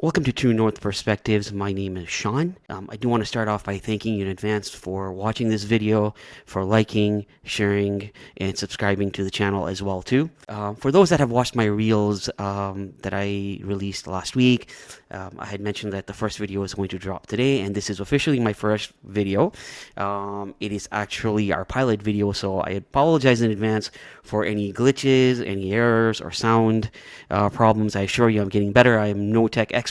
Welcome to True North Perspectives. My name is Sean. I do want to start off by thanking you in advance for watching this video, for liking, sharing, and subscribing to the channel as well too. For those that have watched my reels that I released last week, I had mentioned that the first video is going to drop today, and this is officially my first video. It is actually our pilot video, so I apologize in advance for any glitches, any errors, or sound problems. I assure you I'm getting better. I am no tech expert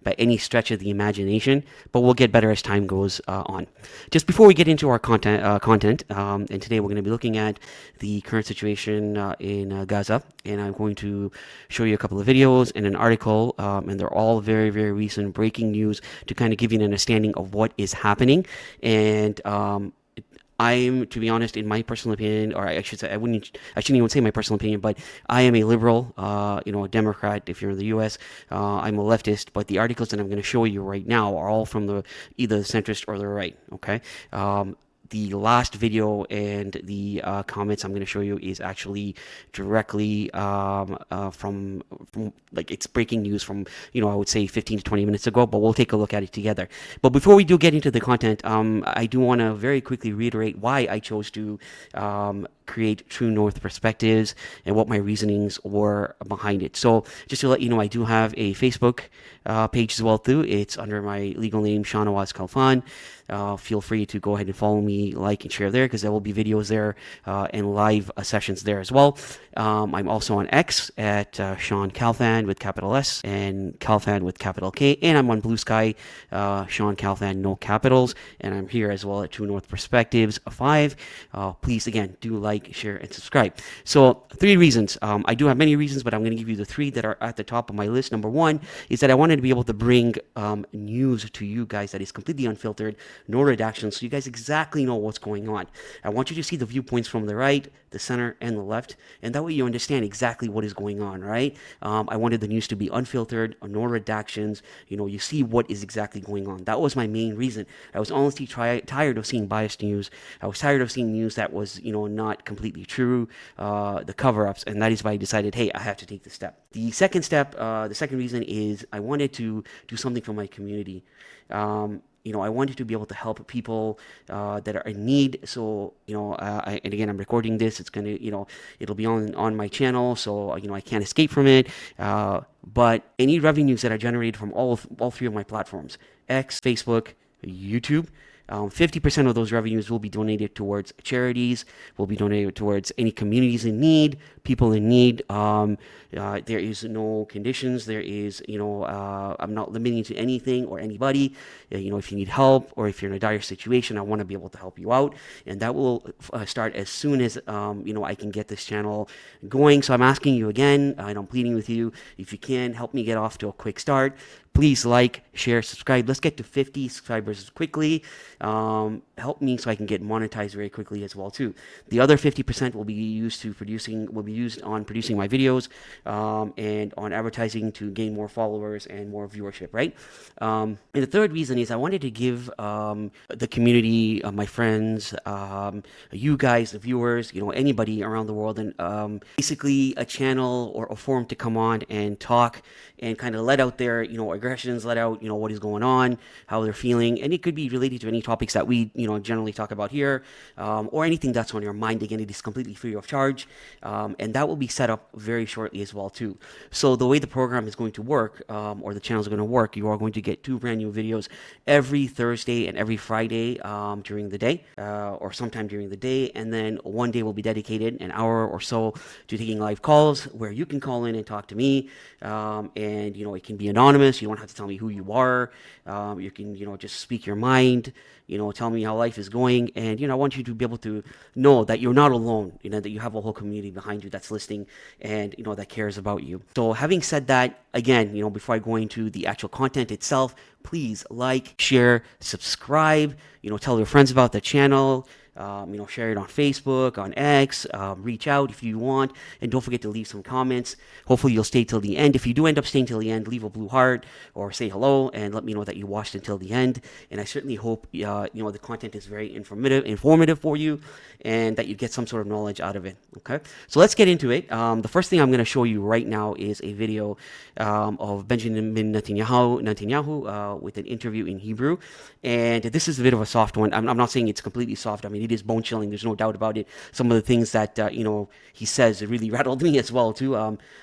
by any stretch of the imagination, but we'll get better as time goes on. Just before we get into our content, and today we're going to be looking at the current situation in Gaza, and I'm going to show you a couple of videos and an article, and they're all very, very recent breaking news to kind of give you an understanding of what is happening. And I'm, to be honest, in my personal opinion, or I should say, I shouldn't even say my personal opinion, but I am a liberal, a Democrat if you're in the U.S. I'm a leftist, but the articles that I'm going to show you right now are all from either the centrist or the right, okay? The last video and the comments I'm going to show you is actually directly from like it's breaking news from I would say 15 to 20 minutes ago, but we'll take a look at it together. But before we do get into the content, I do want to very quickly reiterate why I chose to create True North Perspectives and what my reasonings were behind it. So just to let you know, I do have a Facebook page as well too. It's under my legal name, Shahnawaz Khalfan. Feel free to go ahead and follow me, like, and share there, because there will be videos there and live sessions there as well. I'm also on X at Sean Khalfan with capital S and Khalfan with capital K, and I'm on Blue Sky, Sean Khalfan, no capitals, and I'm here as well at True North Perspectives 5. Please, again, do like, share, and subscribe. So 3 reasons. I do have many reasons, but I'm going to give you the 3 that are at the top of my list. Number 1 is that I wanted to be able to bring news to you guys that is completely unfiltered, no redactions, so you guys exactly know what's going on. I want you to see the viewpoints from the right, the center, and the left, and that way you understand exactly what is going on, right? I wanted the news to be unfiltered, no redactions. You see what is exactly going on. That was my main reason. I was honestly tired of seeing biased news. I was tired of seeing news that was, not completely true, the cover-ups, and that is why I decided, hey, I have to take this step. The second step, the second reason is I wanted to do something for my community. I wanted to be able to help people that are in need. So, and again, I'm recording this. It's going to, it'll be on my channel. So, I can't escape from it. But any revenues that are generated from all 3 of my platforms, X, Facebook, YouTube, 50% of those revenues will be donated towards charities, will be donated towards any communities in need, people in need. There is no conditions. There is, I'm not limiting to anything or anybody. If you need help or if you're in a dire situation, I want to be able to help you out. And that will start as soon as, I can get this channel going. So I'm asking you again, and I'm pleading with you, if you can help me get off to a quick start, please like, share, subscribe. Let's get to 50 subscribers quickly. Help me so I can get monetized very quickly as well too. The other 50% will be used on producing my videos and on advertising to gain more followers and more viewership, right? And the third reason is I wanted to give the community, my friends, you guys, the viewers, anybody around the world, and basically a channel or a forum to come on and talk and kind of let out their, aggressions, let out, what is going on, how they're feeling, and it could be related to any topics that we, generally talk about here, or anything that's on your mind. Again, it is completely free of charge, and that will be set up very shortly as well too. So the way the program is going to work, or the channel is going to work, you are going to get 2 brand new videos every Thursday and every Friday during the day, or sometime during the day, and then one day will be dedicated, an hour or so, to taking live calls where you can call in and talk to me, and it can be anonymous. You don't have to tell me who you are. You can just speak your mind, tell me how life is going, and I want you to be able to know that you're not alone, that you have a whole community behind you that's listening and that cares about you. So having said that, again, before I go into the actual content itself, please like, share, subscribe, tell your friends about the channel. Share it on Facebook, on X, reach out if you want, and don't forget to leave some comments. Hopefully you'll stay till the end. If you do end up staying till the end, leave a blue heart or say hello and let me know that you watched until the end. And I certainly hope, the content is very informative for you and that you get some sort of knowledge out of it. Okay, so let's get into it. The first thing I'm going to show you right now is a video of Benjamin Netanyahu with an interview in Hebrew. And this is a bit of a soft one. I'm not saying it's completely soft. I mean, it is bone chilling. There's no doubt about it. Some of the things that, he says, it really rattled me as well, too.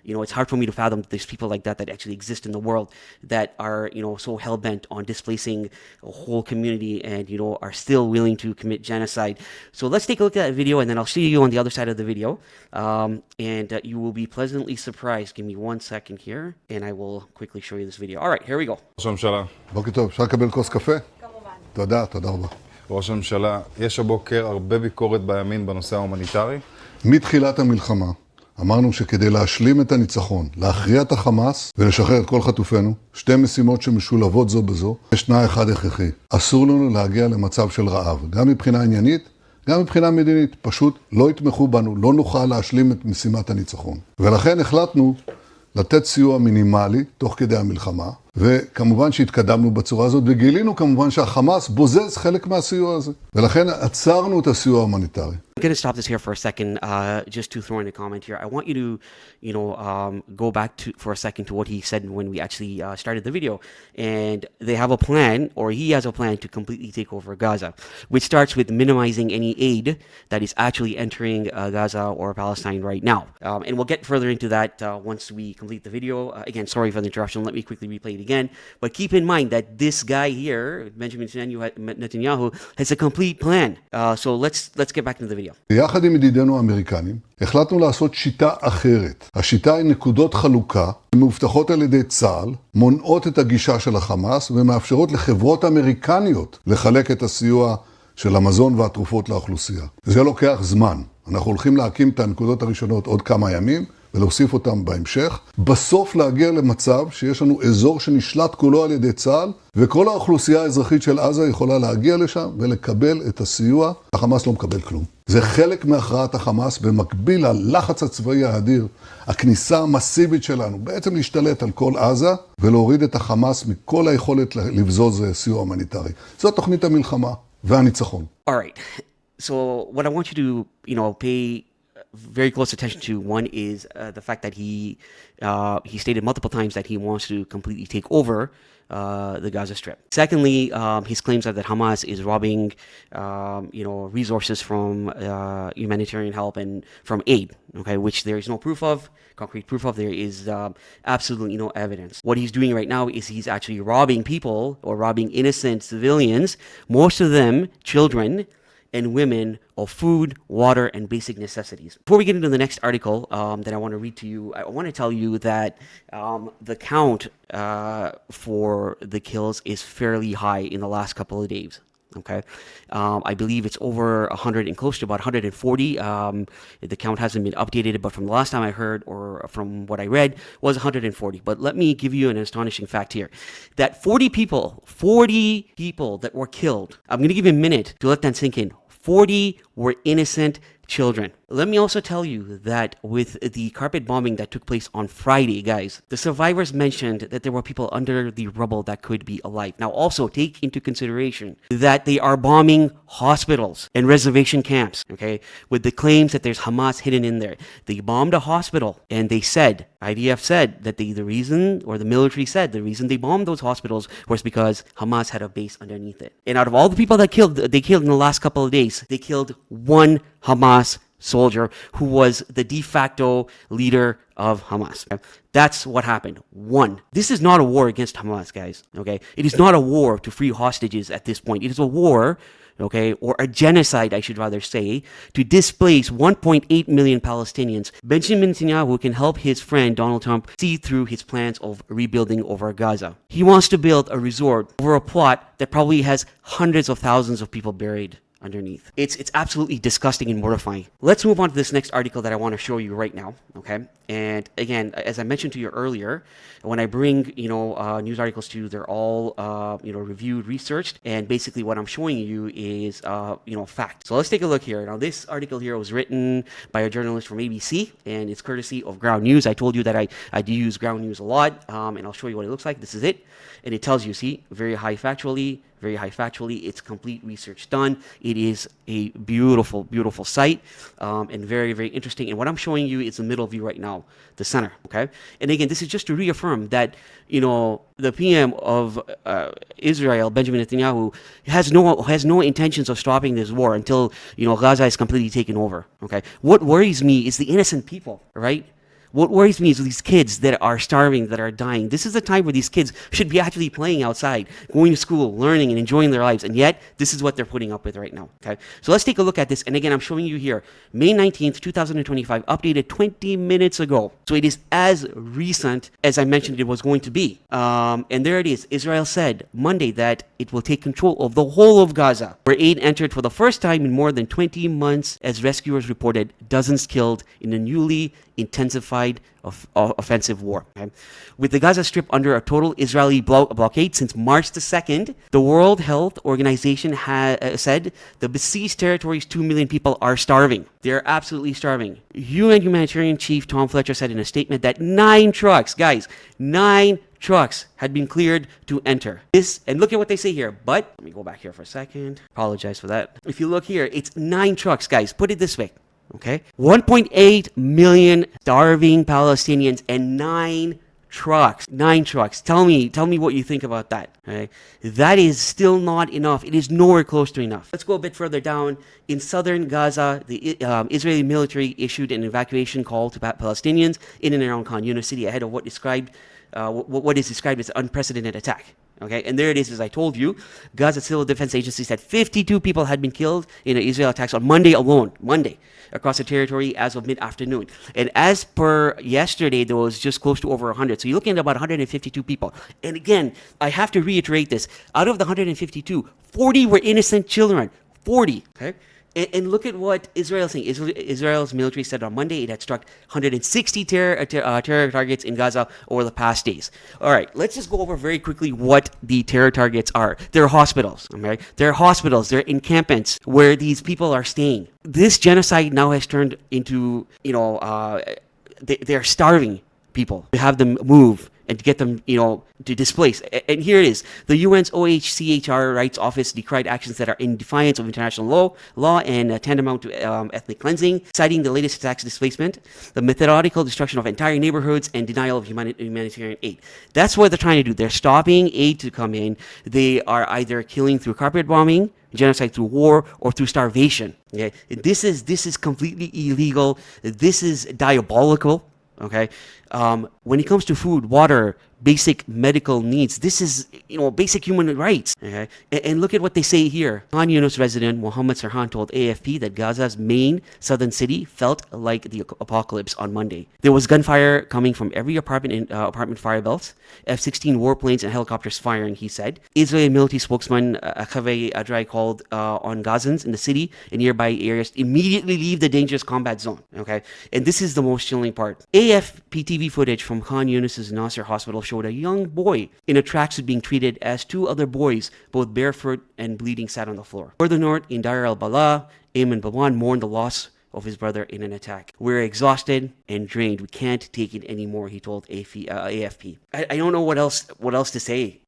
It's hard for me to fathom that there's people like that actually exist in the world that are, so hell-bent on displacing a whole community and, are still willing to commit genocide. So let's take a look at that video, and then I'll see you on the other side of the video. And you will be pleasantly surprised. Give me 1 second here, and I will quickly show you this video. All right, here we go. ראש הממשלה. בוקר טוב, אפשר לקבל כוס קפה? כמובן. תודה רבה. ראש הממשלה, יש הבוקר הרבה ביקורת בימין בנושא ההומניטרי. מתחילת המלחמה אמרנו שכדי להשלים את הניצחון, להכריע את החמאס ולשחרר את כל חטופינו, שתי משימות שמשולבות זו בזו, יש תנאי אחד הכרחי. אסור לנו להגיע למצב של רעב, גם מבחינה עניינית, גם מבחינה מדינית. פשוט לא יתמכו בנו, לא נוכל להשלים את משימת הניצחון. ולכן החלטנו לתת סיוע מינימלי תוך כדי המלחמה, וכמובן שהתקדמנו בצורה הזאת, וגילינו כמובן שהחמאס בוזז חלק מהסיוע הזה. ולכן עצרנו את הסיוע ההומניטרי. I'm going to stop this here for a second, just to throw in a comment here. I want you to, go back for a second to what he said when we actually started the video. And they have a plan, or he has a plan to completely take over Gaza, which starts with minimizing any aid that is actually entering Gaza or Palestine right now. And we'll get further into that once we complete the video. Again, sorry for the interruption. Let me quickly replay it again. But keep in mind that this guy here, Benjamin Netanyahu, has a complete plan. So let's get back into the video. יחד עם ידידינו האמריקנים, החלטנו לעשות שיטה אחרת. השיטה היא נקודות חלוקה, מאובטחות על ידי צה"ל, מונעות את הגישה של החמאס, ומאפשרות לחברות אמריקניות לחלק את הסיוע של המזון והתרופות לאוכלוסייה. זה לוקח זמן. אנחנו הולכים להקים את הנקודות הראשונות עוד כמה ימים, ולהוסיף אותם בהמשך. בסוף להגיע למצב שיש לנו אזור שנשלט כולו על ידי צה"ל, וכל האוכלוסייה האזרחית של עזה יכולה להגיע לשם ולקבל את הסיוע. החמאס לא מקבל כלום. זה חלק מהכרעת החמאס במקביל ללחץ הצבאי האדיר, הכניסה המסיבית שלנו, בעצם להשתלט על כל עזה ולהוריד את החמאס מכל היכולת לבזוז סיוע הומניטרי. זו תוכנית המלחמה והניצחון. All right. So what I want you to, pay very close attention to, one is the fact that he stated multiple times that he wants to completely take over the Gaza Strip. Secondly, his claims are that Hamas is robbing, resources from humanitarian help and from aid, okay, which there is no proof of, concrete proof of. There is absolutely no evidence. What he's doing right now is he's actually robbing people or robbing innocent civilians, most of them children and women, of food, water, and basic necessities. Before we get into the next article that I want to read to you, I want to tell you that the count for the kills is fairly high in the last couple of days. Okay, I believe it's over 100 and close to about 140. The count hasn't been updated, but from the last time I heard or from what I read was 140. But let me give you an astonishing fact here, that 40 people that were killed. I'm going to give you a minute to let that sink in. 40 were innocent children. Let me also tell you that with the carpet bombing that took place on Friday, guys, the survivors mentioned that there were people under the rubble that could be alive. Now, also take into consideration that they are bombing hospitals and reservation camps, okay, with the claims that there's Hamas hidden in there. They bombed a hospital, and they said, IDF said that the reason, or the military said, the reason they bombed those hospitals was because Hamas had a base underneath it. And out of all the people that they killed in the last couple of days, they killed one Hamas soldier who was the de facto leader of Hamas. Okay? That's what happened. One. This is not a war against Hamas, guys. Okay? It is not a war to free hostages at this point. It is a war, okay, or a genocide, I should rather say, to displace 1.8 million Palestinians. Benjamin Netanyahu can help his friend Donald Trump see through his plans of rebuilding over Gaza. He wants to build a resort over a plot that probably has hundreds of thousands of people buried underneath. It's absolutely disgusting and mortifying. Let's move on to this next article that I want to show you right now, okay? And again, as I mentioned to you earlier, when I bring, news articles to you, they're all, reviewed, researched, and basically what I'm showing you is, fact. So let's take a look here. Now, this article here was written by a journalist from ABC, and it's courtesy of Ground News. I told you that I do use Ground News a lot, and I'll show you what it looks like. This is it, and it tells you, see, very high factually. It's complete research done. It is a beautiful, beautiful site, and very, very interesting. And what I'm showing you is the middle view right now, the center, okay? And again, this is just to reaffirm that, the PM of Israel, Benjamin Netanyahu, has no intentions of stopping this war until, Gaza is completely taken over, okay? What worries me is the innocent people, right? What worries me is these kids that are starving, that are dying. This is the time where these kids should be actually playing outside, going to school, learning, and enjoying their lives. And yet, this is what they're putting up with right now. Okay, so let's take a look at this. And again, I'm showing you here, May 19th, 2025, updated 20 minutes ago. So it is as recent as I mentioned it was going to be. And there it is. Israel said Monday that it will take control of the whole of Gaza, where aid entered for the first time in more than 20 months, as rescuers reported dozens killed in a newly intensified offensive war. Okay? With the Gaza Strip under a total Israeli blockade since March the 2nd, the World Health Organization has said the besieged territory's 2 million people are starving. They're absolutely starving. UN Humanitarian Chief Tom Fletcher said in a statement that 9 trucks had been cleared to enter. And look at what they say here. But, let me go back here for a second. Apologize for that. If you look here, it's 9 trucks, guys. Put it this way. Okay, 1.8 million starving Palestinians and 9 trucks. 9 trucks. Tell me what you think about that. Okay, that is still not enough. It is nowhere close to enough. Let's go a bit further down. In southern Gaza, the Israeli military issued an evacuation call to Palestinians in and around Khan Yunis city ahead of what is described as an unprecedented attack. Okay, and there it is, as I told you. Gaza Civil Defense Agency said 52 people had been killed in Israel attacks on Monday alone, across the territory as of mid-afternoon. And as per yesterday, there was just close to over 100. So you're looking at about 152 people. And again, I have to reiterate this. Out of the 152, 40 were innocent children. 40, okay? And look at what Israel is saying. Israel's military said on Monday it had struck 160 terror targets in Gaza over the past days. All right, let's just go over very quickly what the terror targets are. They're hospitals, okay? They're hospitals, they're encampments where these people are staying. This genocide now has turned into, they're starving people to have them move and to get them, to displace. And here it is. The UN's OHCHR Rights Office decried actions that are in defiance of international law and tantamount to ethnic cleansing, citing the latest attacks displacement, the methodical destruction of entire neighborhoods, and denial of humanitarian aid. That's what they're trying to do. They're stopping aid to come in. They are either killing through carpet bombing, genocide through war, or through starvation. Okay? This is completely illegal. This is diabolical. Okay, when it comes to food, water, basic medical needs, this is, basic human rights. Okay, and look at what they say here. Khan Yunis resident Mohammed Sarhan told AFP that Gaza's main southern city felt like the apocalypse on Monday. There was gunfire coming from every apartment fire belts, F-16 warplanes and helicopters firing, he said. Israeli military spokesman Akave Adrai called on Gazans in the city and nearby areas to immediately leave the dangerous combat zone. Okay, and this is the most chilling part. AFP TV footage from Khan Yunis' Nasser hospital showed a young boy in a tracksuit being treated as 2 other boys, both barefoot and bleeding, sat on the floor. Further north, in Dar al-Bala, Ayman Bawan mourned the loss of his brother in an attack. We're exhausted and drained. We can't take it anymore, he told AFP. I don't know what else to say,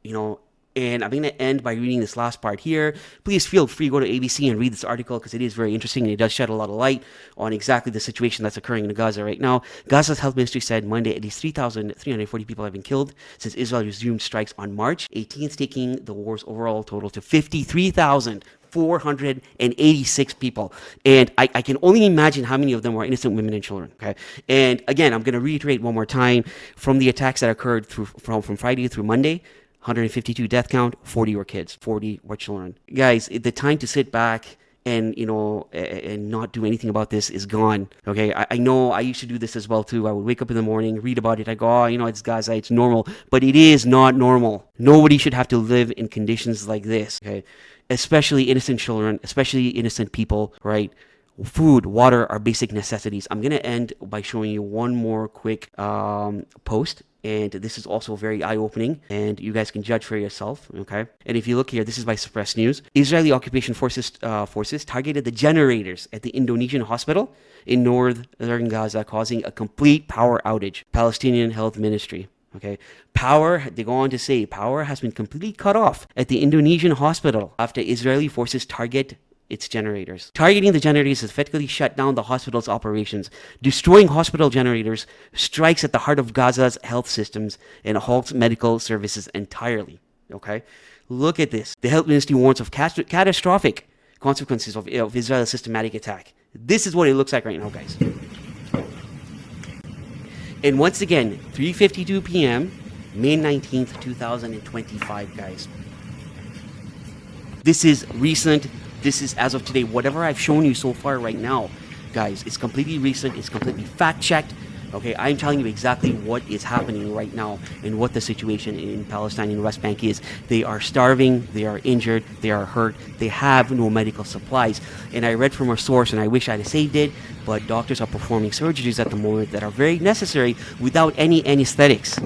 And I'm going to end by reading this last part here. Please feel free to go to ABC and read this article because it is very interesting and it does shed a lot of light on exactly the situation that's occurring in Gaza right now. Gaza's health ministry said Monday at least 3,340 people have been killed since Israel resumed strikes on March 18th, taking the war's overall total to 53,486 people. And I can only imagine how many of them were innocent women and children. Okay. And again, I'm going to reiterate one more time from the attacks that occurred from Friday through Monday. 152 death count, 40 were kids, 40 were children. Guys, the time to sit back and not do anything about this is gone. Okay, I know I used to do this as well too. I would wake up in the morning, read about it. I go, it's Gaza, it's normal, but it is not normal. Nobody should have to live in conditions like this. Okay, especially innocent children, especially innocent people, right? Food, water are basic necessities. I'm going to end by showing you one more quick post. And this is also very eye-opening, and you guys can judge for yourself, okay? And if you look here, this is by Suppressed News. Israeli occupation forces targeted the generators at the Indonesian hospital in northern Gaza, causing a complete power outage. Palestinian Health Ministry. Okay, power, they go on to say, power has been completely cut off at the Indonesian hospital after Israeli forces target its generators. Targeting the generators has effectively shut down the hospital's operations. Destroying hospital generators strikes at the heart of Gaza's health systems and halts medical services entirely. Okay, look at this. The health ministry warns of catastrophic consequences of Israel's systematic attack. This is what it looks like right now, guys. And once again, 3:52 p.m., May 19th, 2025, guys. This is recent. This is as of today. Whatever I've shown you so far right now, guys, it's completely recent. It's completely fact-checked. Okay, I'm telling you exactly what is happening right now and what the situation in Palestine and West Bank is. They are starving, they are injured, they are hurt, they have no medical supplies. And I read from a source, and I wish I'd have saved it, but doctors are performing surgeries at the moment that are very necessary without any anesthetics.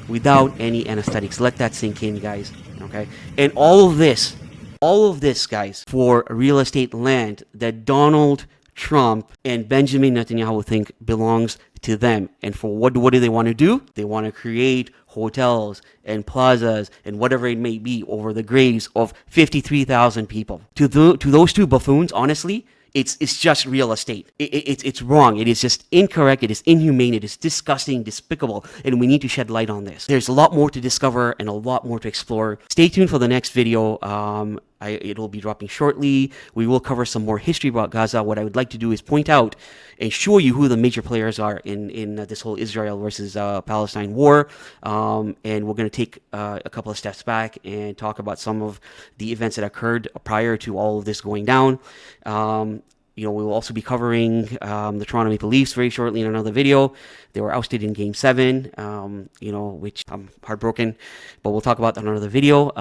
Without any anesthetics. Let that sink in, guys. Okay? And all of this, guys, for real estate land that Donald Trump and Benjamin Netanyahu think belongs to them. And for what do they want to do? They want to create hotels and plazas and whatever it may be over the graves of 53,000 people. To those two buffoons, honestly, it's just real estate. It's wrong. It is just incorrect. It is inhumane. It is disgusting, despicable, and we need to shed light on this. There's a lot more to discover and a lot more to explore. Stay tuned for the next video. It'll be dropping shortly. We will cover some more history about Gaza. What I would like to do is point out and show you who the major players are in this whole Israel versus Palestine war. And we're going to take a couple of steps back and talk about some of the events that occurred prior to all of this going down. We will also be covering the Toronto Maple Leafs very shortly in another video. They were ousted in Game 7, which I'm heartbroken, but we'll talk about that in another video.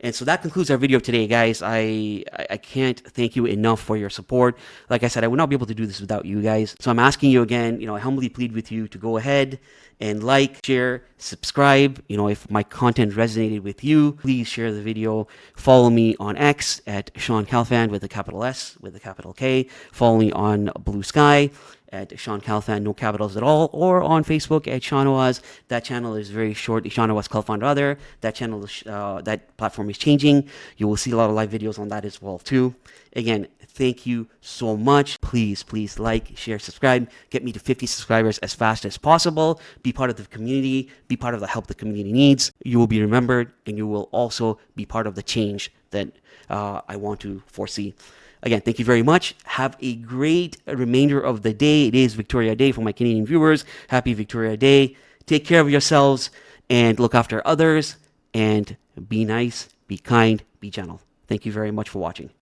And so that concludes our video today, guys. I can't thank you enough for your support. Like I said, I would not be able to do this without you guys. So I'm asking you again, I humbly plead with you to go ahead and like, share, subscribe. If my content resonated with you, please share the video. Follow me on X at Sean Calfan with a capital S, with a capital K. Follow me on Blue Sky at Sean Calfan, no capitals at all, or on Facebook at Sean Oaz. That channel is very short, Sean Oaz Calfan rather. That channel, that platform is changing. You will see a lot of live videos on that as well too. Again, thank you so much. Please like, share, subscribe. Get me to 50 subscribers as fast as possible. Be part of the community. Be part of the help the community needs. You will be remembered, and you will also be part of the change that I want to foresee. Again, thank you very much. Have a great remainder of the day. It is Victoria Day for my Canadian viewers. Happy Victoria Day. Take care of yourselves and look after others. And be nice, be kind, be gentle. Thank you very much for watching.